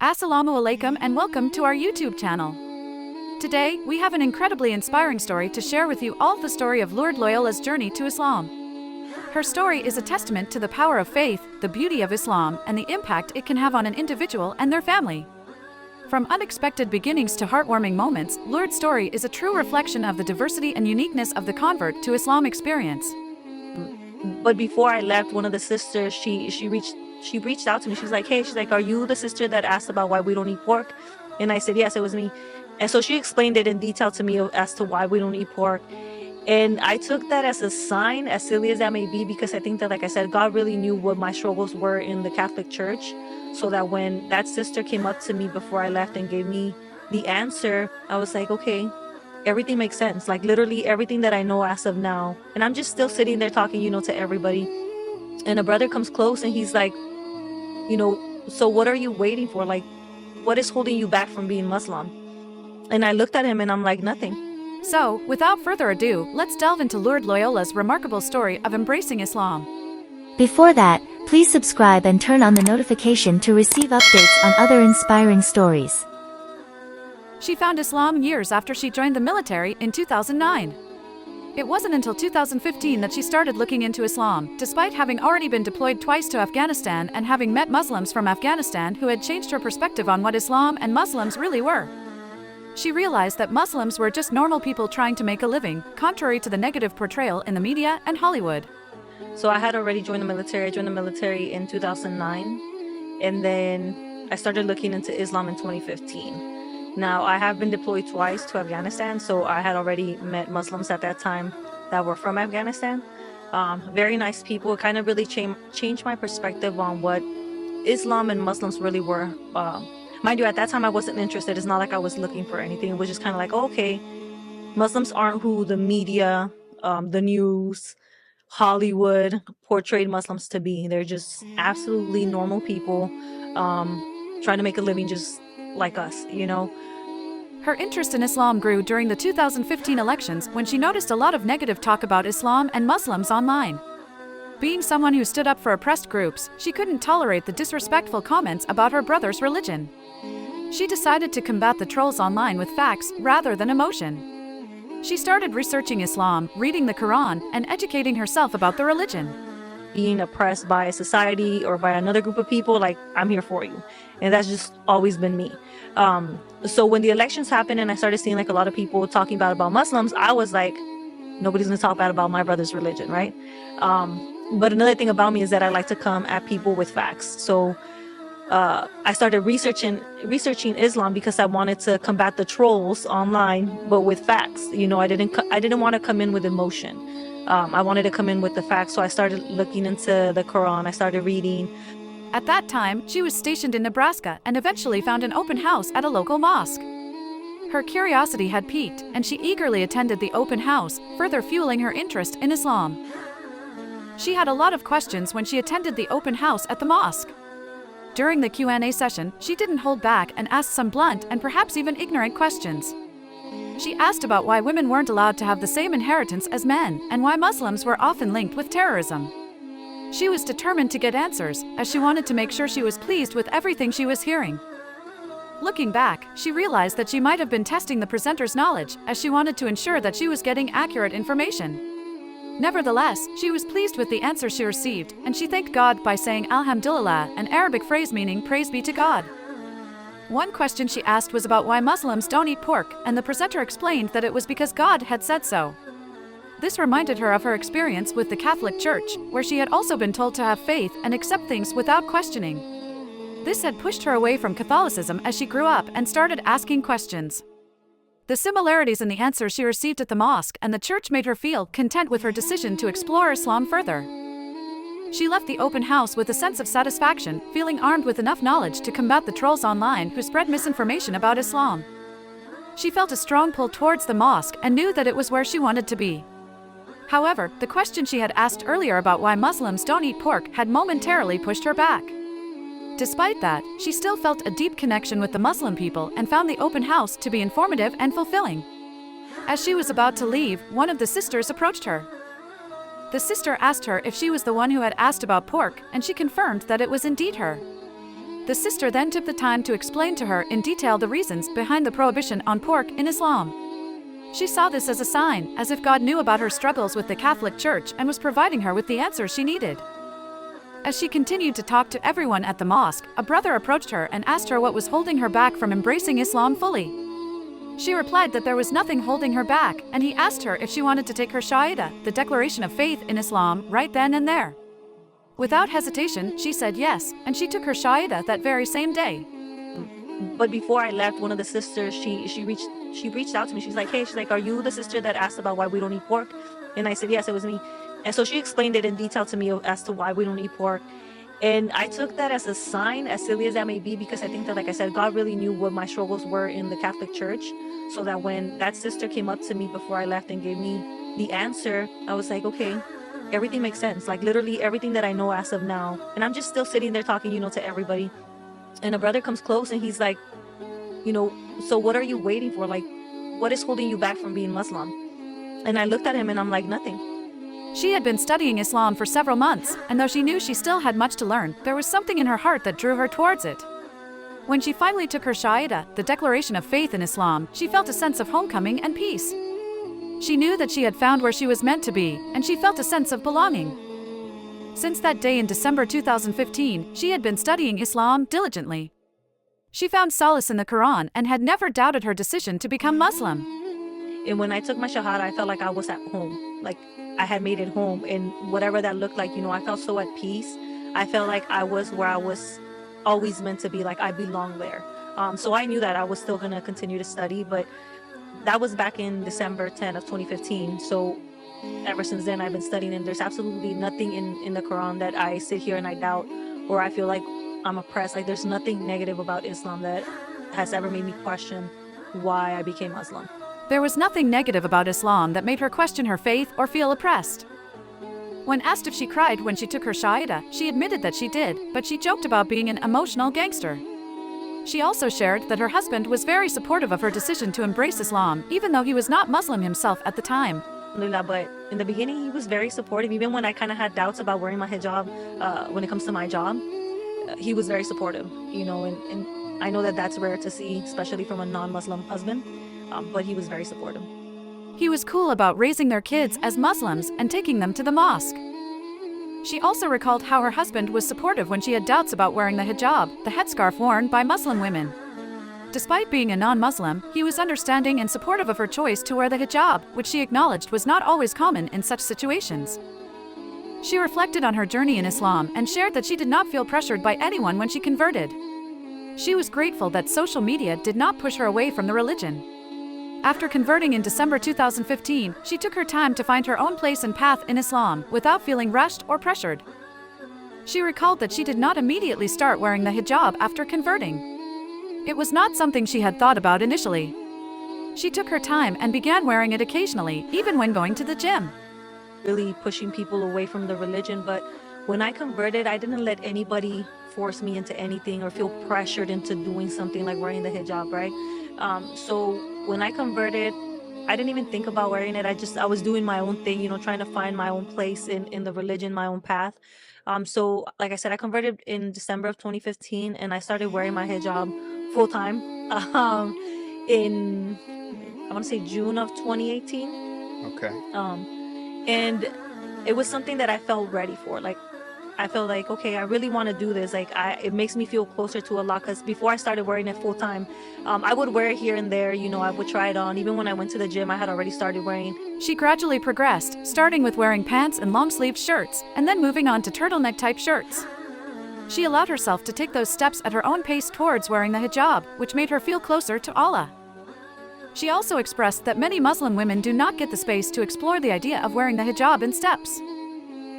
Assalamu alaikum and welcome to our YouTube channel. Today, we have an incredibly inspiring story to share with you, all the story of Lourdes Loyola's journey to Islam. Her story is a testament to the power of faith, the beauty of Islam, and the impact it can have on an individual and their family. From unexpected beginnings to heartwarming moments, Lourdes' story is a true reflection of the diversity and uniqueness of the convert to Islam experience. But before I left, one of the sisters, she reached out to me. She's like, hey, are you the sister that asked about why we don't eat pork? And I said, yes, it was me. And so she explained it in detail to me as to why we don't eat pork. And I took that as a sign, as silly as that may be, because I think that, like I said, God really knew what my struggles were in the Catholic Church. So that when that sister came up to me before I left and gave me the answer, I was like, okay, everything makes sense. Like literally everything that I know as of now. And I'm just still sitting there talking, to everybody. And a brother comes close and he's like, so what are you waiting for? Like, what is holding you back from being Muslim? And I looked at him and I'm like, nothing. So, without further ado, let's delve into Lourdes Loyola's remarkable story of embracing Islam. Before that, please subscribe and turn on the notification to receive updates on other inspiring stories. She found Islam years after she joined the military in 2009. It wasn't until 2015 that she started looking into Islam, despite having already been deployed twice to Afghanistan and having met Muslims from Afghanistan who had changed her perspective on what Islam and Muslims really were. She realized that Muslims were just normal people trying to make a living, contrary to the negative portrayal in the media and Hollywood. So I had already joined the military. I joined the military in 2009, and then I started looking into Islam in 2015. Now, I have been deployed twice to Afghanistan, so I had already met Muslims at that time that were from Afghanistan. Very nice people. It kind of really changed my perspective on what Islam and Muslims really were. Mind you, at that time, I wasn't interested. It's not like I was looking for anything. It was just kind of like, oh, okay, Muslims aren't who the media, the news, Hollywood portrayed Muslims to be. They're just absolutely normal people trying to make a living just like us, Her interest in Islam grew during the 2015 elections when she noticed a lot of negative talk about Islam and Muslims online. Being someone who stood up for oppressed groups, she couldn't tolerate the disrespectful comments about her brother's religion. She decided to combat the trolls online with facts rather than emotion. She started researching Islam, reading the Quran, and educating herself about the religion. Being oppressed by a society or by another group of people, like, I'm here for you. And that's just always been me. So when the elections happened and I started seeing like a lot of people talking bad about Muslims, I was like, nobody's gonna talk bad about my brother's religion, right? But another thing about me is that I like to come at people with facts. So I started researching Islam because I wanted to combat the trolls online, but with facts. I didn't want to come in with emotion. I wanted to come in with the facts. So I started looking into the Quran. I started reading. At that time, she was stationed in Nebraska and eventually found an open house at a local mosque. Her curiosity had piqued, and she eagerly attended the open house, further fueling her interest in Islam. She had a lot of questions when she attended the open house at the mosque. During the Q&A session, she didn't hold back and asked some blunt and perhaps even ignorant questions. She asked about why women weren't allowed to have the same inheritance as men and why Muslims were often linked with terrorism. She was determined to get answers, as she wanted to make sure she was pleased with everything she was hearing. Looking back, she realized that she might have been testing the presenter's knowledge, as she wanted to ensure that she was getting accurate information. Nevertheless, she was pleased with the answer she received, and she thanked God by saying Alhamdulillah, an Arabic phrase meaning praise be to God. One question she asked was about why Muslims don't eat pork, and the presenter explained that it was because God had said so. This reminded her of her experience with the Catholic Church, where she had also been told to have faith and accept things without questioning. This had pushed her away from Catholicism as she grew up and started asking questions. The similarities in the answers she received at the mosque and the church made her feel content with her decision to explore Islam further. She left the open house with a sense of satisfaction, feeling armed with enough knowledge to combat the trolls online who spread misinformation about Islam. She felt a strong pull towards the mosque and knew that it was where she wanted to be. However, the question she had asked earlier about why Muslims don't eat pork had momentarily pushed her back. Despite that, she still felt a deep connection with the Muslim people and found the open house to be informative and fulfilling. As she was about to leave, one of the sisters approached her. The sister asked her if she was the one who had asked about pork, and she confirmed that it was indeed her. The sister then took the time to explain to her in detail the reasons behind the prohibition on pork in Islam. She saw this as a sign, as if God knew about her struggles with the Catholic Church and was providing her with the answers she needed. As she continued to talk to everyone at the mosque, a brother approached her and asked her what was holding her back from embracing Islam fully. She replied that there was nothing holding her back, and he asked her if she wanted to take her Shahada, the declaration of faith in Islam, right then and there. Without hesitation, she said yes, and she took her Shahada that very same day. But before I left, one of the sisters, she reached out to me. She's like, hey, she's like, are you the sister that asked about why we don't eat pork? And I said, yes, it was me. And so she explained it in detail to me as to why we don't eat pork. And I took that as a sign, as silly as that may be, because I think that, like I said, God really knew what my struggles were in the Catholic Church. So that when that sister came up to me before I left and gave me the answer, I was like, okay, everything makes sense. Like literally everything that I know as of now. And I'm just still sitting there talking, to everybody. And a brother comes close and he's like, so what are you waiting for? Like, what is holding you back from being Muslim? And I looked at him and I'm like, nothing. She had been studying Islam for several months, and though she knew she still had much to learn, there was something in her heart that drew her towards it. When she finally took her Shahada, the declaration of faith in Islam, she felt a sense of homecoming and peace. She knew that she had found where she was meant to be, and she felt a sense of belonging. Since that day in December 2015, she had been studying Islam diligently. She found solace in the Quran and had never doubted her decision to become Muslim. And when I took my Shahada, I felt like I was at home. Like I had made it home, and whatever that looked like, I felt so at peace. I felt like I was where I was always meant to be, like I belong there. So I knew that I was still going to continue to study, but that was back in December 10th of 2015. So ever since then, I've been studying, and there's absolutely nothing in the Quran that I sit here and I doubt, or I feel like I'm oppressed. Like there's nothing negative about Islam that has ever made me question why I became Muslim. There was nothing negative about Islam that made her question her faith or feel oppressed. When asked if she cried when she took her Shahada, she admitted that she did, but she joked about being an emotional gangster. She also shared that her husband was very supportive of her decision to embrace Islam, even though he was not Muslim himself at the time. But in the beginning, he was very supportive. Even when I kind of had doubts about wearing my hijab, when it comes to my job, he was very supportive, and I know that that's rare to see, especially from a non-Muslim husband. But he was very supportive. He was cool about raising their kids as Muslims and taking them to the mosque. She also recalled how her husband was supportive when she had doubts about wearing the hijab, the headscarf worn by Muslim women. Despite being a non-Muslim, he was understanding and supportive of her choice to wear the hijab, which she acknowledged was not always common in such situations. She reflected on her journey in Islam and shared that she did not feel pressured by anyone when she converted. She was grateful that social media did not push her away from the religion. After converting in December 2015, she took her time to find her own place and path in Islam without feeling rushed or pressured. She recalled that she did not immediately start wearing the hijab after converting. It was not something she had thought about initially. She took her time and began wearing it occasionally, even when going to the gym. Really pushing people away from the religion, but when I converted, I didn't let anybody force me into anything or feel pressured into doing something like wearing the hijab, right? So when I converted, I didn't even think about wearing it. I was doing my own thing, trying to find my own place in the religion, my own path. So like I said, I converted in December of 2015, and I started wearing my hijab full time in, I want to say June of 2018. Okay. And it was something that I felt ready for. Like, I felt like, okay, I really want to do this. Like, it makes me feel closer to Allah. Because before I started wearing it full time, I would wear it here and there. I would try it on. Even when I went to the gym, I had already started wearing. She gradually progressed, starting with wearing pants and long-sleeved shirts, and then moving on to turtleneck-type shirts. She allowed herself to take those steps at her own pace towards wearing the hijab, which made her feel closer to Allah. She also expressed that many Muslim women do not get the space to explore the idea of wearing the hijab in steps.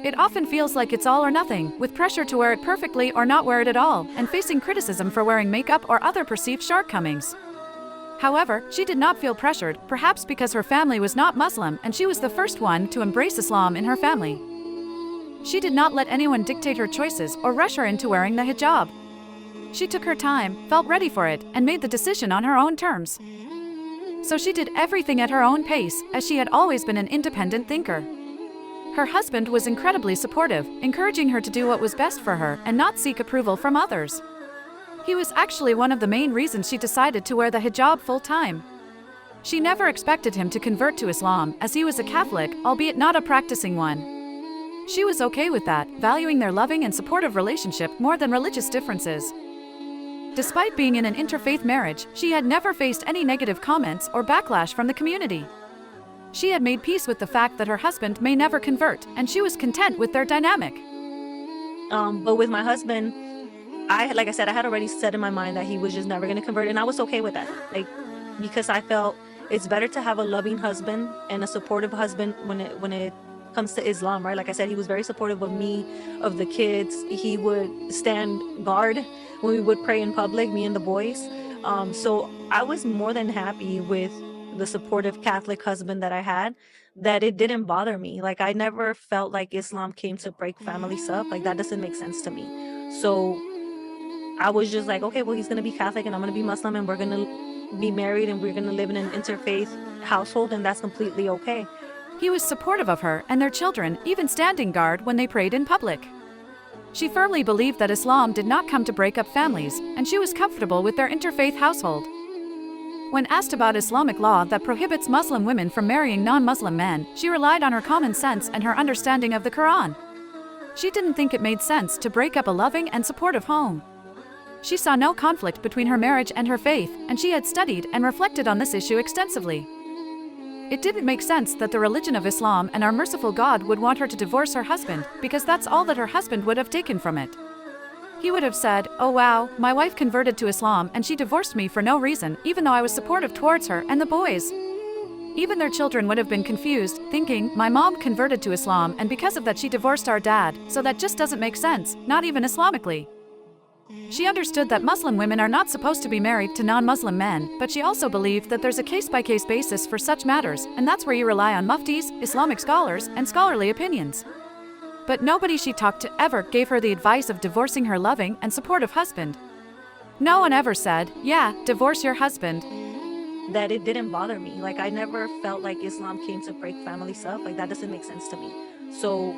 It often feels like it's all or nothing, with pressure to wear it perfectly or not wear it at all, and facing criticism for wearing makeup or other perceived shortcomings. However, she did not feel pressured, perhaps because her family was not Muslim and she was the first one to embrace Islam in her family. She did not let anyone dictate her choices or rush her into wearing the hijab. She took her time, felt ready for it, and made the decision on her own terms. So she did everything at her own pace, as she had always been an independent thinker. Her husband was incredibly supportive, encouraging her to do what was best for her and not seek approval from others. He was actually one of the main reasons she decided to wear the hijab full-time. She never expected him to convert to Islam, as he was a Catholic, albeit not a practicing one. She was okay with that, valuing their loving and supportive relationship more than religious differences. Despite being in an interfaith marriage, she had never faced any negative comments or backlash from the community. She had made peace with the fact that her husband may never convert, and she was content with their dynamic. But with my husband, like I said, I had already set in my mind that he was just never going to convert, and I was okay with that. Because I felt it's better to have a loving husband and a supportive husband when it comes to Islam, right? Like I said, he was very supportive of me, of the kids. He would stand guard when we would pray in public, me and the boys. So I was more than happy with the supportive Catholic husband that I had, that it didn't bother me. Like, I never felt like Islam came to break families up. Like, that doesn't make sense to me. So I was just like, okay, well, he's going to be Catholic and I'm going to be Muslim, and we're going to be married and we're going to live in an interfaith household, and that's completely okay. He was supportive of her and their children, even standing guard when they prayed in public. She firmly believed that Islam did not come to break up families, and she was comfortable with their interfaith household. When asked about Islamic law that prohibits Muslim women from marrying non-Muslim men, she relied on her common sense and her understanding of the Quran. She didn't think it made sense to break up a loving and supportive home. She saw no conflict between her marriage and her faith, and she had studied and reflected on this issue extensively. It didn't make sense that the religion of Islam and our merciful God would want her to divorce her husband, because that's all that her husband would have taken from it. He would have said, "Oh wow, my wife converted to Islam and she divorced me for no reason, even though I was supportive towards her and the boys." Even their children would have been confused, thinking, "My mom converted to Islam and because of that she divorced our dad, so that just doesn't make sense, not even Islamically." She understood that Muslim women are not supposed to be married to non-Muslim men, but she also believed that there's a case-by-case basis for such matters, and that's where you rely on muftis, Islamic scholars, and scholarly opinions. But nobody she talked to ever gave her the advice of divorcing her loving and supportive husband. No one ever said, "Yeah, divorce your husband." That it didn't bother me. Like, I never felt like Islam came to break families up. Like, that doesn't make sense to me. So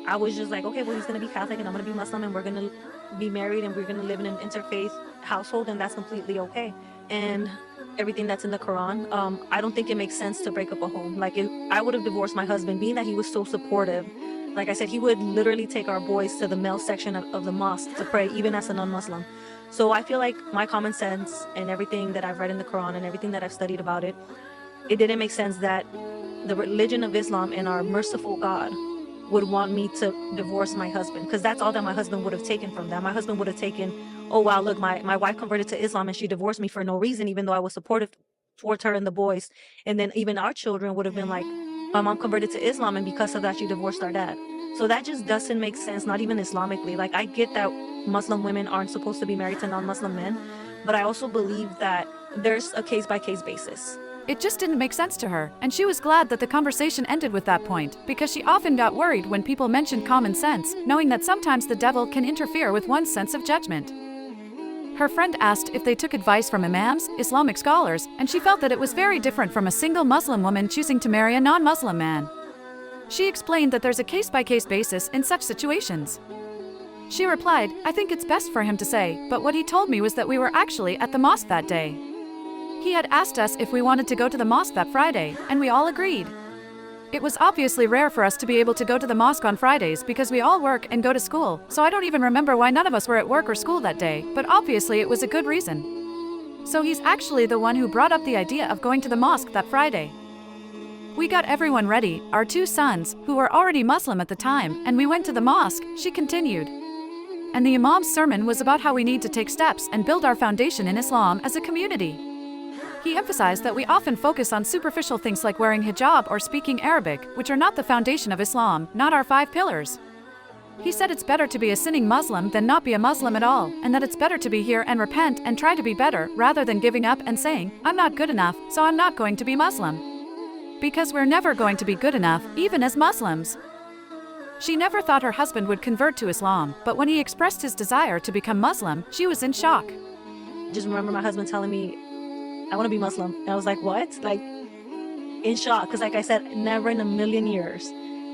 I was just like, okay, well, he's going to be Catholic and I'm going to be Muslim, and we're going to be married and we're going to live in an interfaith household, and that's completely okay. And everything that's in the Quran, I don't think it makes sense to break up a home. Like, I would have divorced my husband, being that he was so supportive. Like I said, he would literally take our boys to the male section of the mosque to pray, even as a non-Muslim. So I feel like my common sense and everything that I've read in the Quran and everything that I've studied about it, it didn't make sense that the religion of Islam and our merciful God would want me to divorce my husband, because that's all that my husband would have taken from that. My husband would have taken, "Oh wow, look, my wife converted to Islam and she divorced me for no reason, even though I was supportive towards her and the boys." And then even our children would have been like, "My mom converted to Islam and because of that she divorced our dad." So that just doesn't make sense, not even Islamically. Like, I get that Muslim women aren't supposed to be married to non-Muslim men, but I also believe that there's a case-by-case basis. It just didn't make sense to her, and she was glad that the conversation ended with that point, because she often got worried when people mentioned common sense, knowing that sometimes the devil can interfere with one's sense of judgment. Her friend asked if they took advice from imams, Islamic scholars, and she felt that it was very different from a single Muslim woman choosing to marry a non-Muslim man. She explained that there's a case-by-case basis in such situations. She replied, "I think it's best for him to say, but what he told me was that we were actually at the mosque that day. He had asked us if we wanted to go to the mosque that Friday, and we all agreed. It was obviously rare for us to be able to go to the mosque on Fridays because we all work and go to school, so I don't even remember why none of us were at work or school that day, but obviously it was a good reason. So he's actually the one who brought up the idea of going to the mosque that Friday. We got everyone ready, our 2 sons, who were already Muslim at the time, and we went to the mosque," she continued. And the Imam's sermon was about how we need to take steps and build our foundation in Islam as a community. He emphasized that we often focus on superficial things like wearing hijab or speaking Arabic, which are not the foundation of Islam, not our 5 pillars. He said it's better to be a sinning Muslim than not be a Muslim at all, and that it's better to be here and repent and try to be better, rather than giving up and saying, "I'm not good enough, so I'm not going to be Muslim." Because we're never going to be good enough, even as Muslims. She never thought her husband would convert to Islam, but when he expressed his desire to become Muslim, she was in shock. Just remember my husband telling me, "I want to be Muslim." And I was like, what? Like, in shock. Because like I said, never in a million years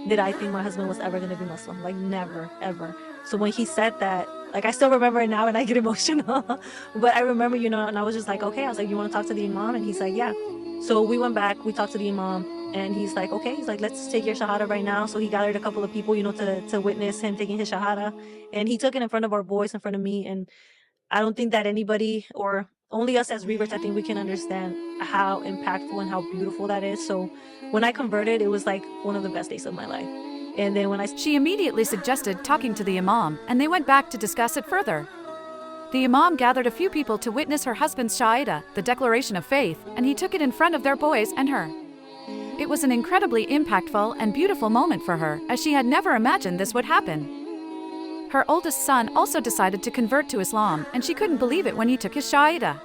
did I think my husband was ever going to be Muslim. Like, never, ever. So when he said that, Like, I still remember it now and I get emotional. But I remember, and I was just like, okay. I was like, you want to talk to the imam? And he's like, yeah. So we went back, we talked to the imam, and he's like, okay. He's like, let's take your shahada right now. So he gathered a couple of people, to witness him taking his shahada. And he took it in front of our boys, in front of me. And I don't think that anybody, or only us as reverts, I think we can understand how impactful and how beautiful that is. So when I converted, it was like one of the best days of my life. And then She immediately suggested talking to the imam, and they went back to discuss it further. The imam gathered a few people to witness her husband's shahada, the declaration of faith, and he took it in front of their boys and her. It was an incredibly impactful and beautiful moment for her, as she had never imagined this would happen. Her oldest son also decided to convert to Islam, and she couldn't believe it when he took his shahada.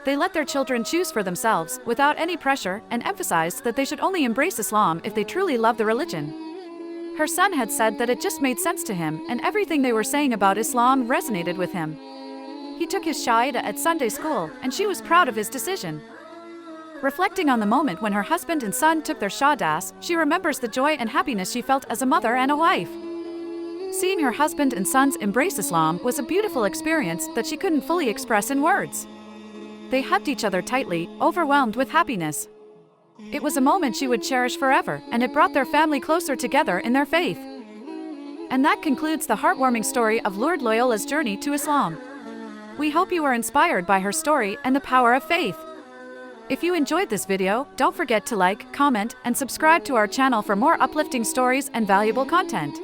They let their children choose for themselves, without any pressure, and emphasized that they should only embrace Islam if they truly love the religion. Her son had said that it just made sense to him, and everything they were saying about Islam resonated with him. He took his shahada at Sunday school, and she was proud of his decision. Reflecting on the moment when her husband and son took their shahadas, she remembers the joy and happiness she felt as a mother and a wife. Seeing her husband and sons embrace Islam was a beautiful experience that she couldn't fully express in words. They hugged each other tightly, overwhelmed with happiness. It was a moment she would cherish forever, and it brought their family closer together in their faith. And that concludes the heartwarming story of Lourdes Loyola's journey to Islam. We hope you were inspired by her story and the power of faith. If you enjoyed this video, don't forget to like, comment, and subscribe to our channel for more uplifting stories and valuable content.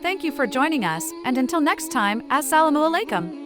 Thank you for joining us, and until next time, Assalamu alaikum.